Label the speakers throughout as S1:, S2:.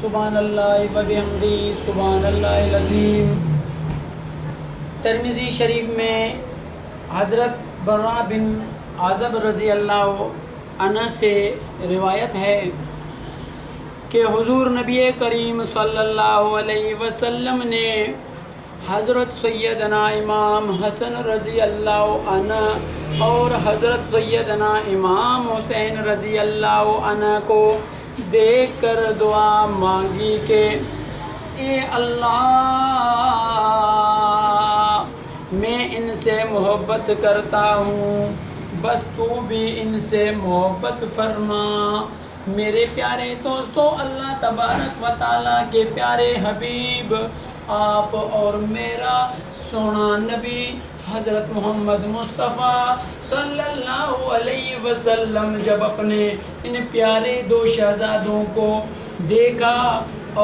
S1: سبحان اللہ و بحمدہ سبحان اللہ العظیم۔ ترمذی شریف میں حضرت برا بن عازب رضی اللہ عنہ سے روایت ہے کہ حضور نبی کریم صلی اللہ علیہ وسلم نے حضرت سیدنا امام حسن رضی اللہ عنہ اور حضرت سیدنا امام حسین رضی اللہ عنہ کو دیکھ کر دعا مانگی کہ اے اللہ، میں ان سے محبت کرتا ہوں، بس تو بھی ان سے محبت فرما۔ میرے پیارے دوستو، اللہ تبارک و تعالیٰ کے پیارے حبیب آپ اور میرا سونا نبی حضرت محمد مصطفیٰ صلی اللہ علیہ وسلم جب اپنے ان پیارے دو شہزادوں کو دیکھا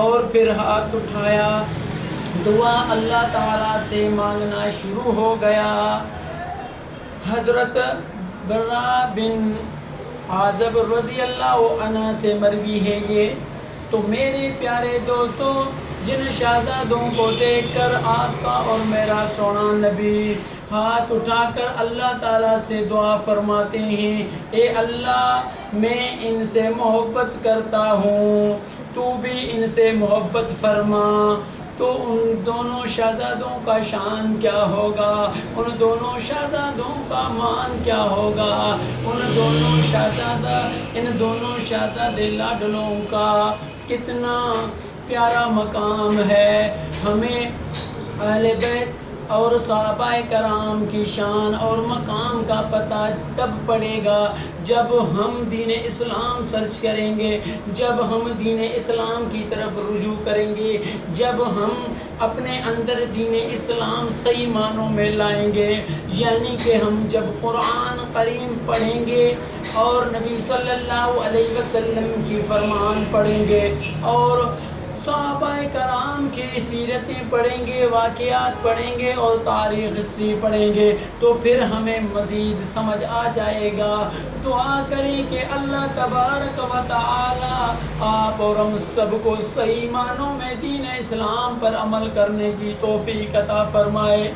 S1: اور پھر ہاتھ اٹھایا، دعا اللہ تعالیٰ سے مانگنا شروع ہو گیا۔ حضرت برا بن عازب رضی اللہ عنہ سے مروی ہے یہ۔ تو میرے پیارے دوستو، جن شہزادوں کو دیکھ کر آپ کا اور میرا سونا نبی ہاتھ اٹھا کر اللہ تعالیٰ سے دعا فرماتے ہیں، اے اللہ، میں ان سے محبت کرتا ہوں، تو بھی ان سے محبت فرما، تو ان دونوں شہزادوں کا شان کیا ہوگا، ان دونوں شہزادوں کا مان کیا ہوگا، ان دونوں شہزادے لاڈلوں کا کتنا پیارا مقام ہے۔ ہمیں اہل بیت اور صحابہ کرام کی شان اور مقام کا پتہ تب پڑے گا جب ہم دین اسلام سرچ کریں گے، جب ہم دین اسلام کی طرف رجوع کریں گے، جب ہم اپنے اندر دین اسلام صحیح معنوں میں لائیں گے، یعنی کہ ہم جب قرآن کریم پڑھیں گے اور نبی صلی اللہ علیہ وسلم کی فرمان پڑھیں گے اور صحابہ کرام کی سیرتیں پڑھیں گے، واقعات پڑھیں گے اور تاریخ ہسٹری پڑھیں گے، تو پھر ہمیں مزید سمجھ آ جائے گا۔ دعا کریں کہ اللہ تبارک و تعالی آپ اور ہم سب کو صحیح معنوں میں دین اسلام پر عمل کرنے کی توفیق عطا فرمائے۔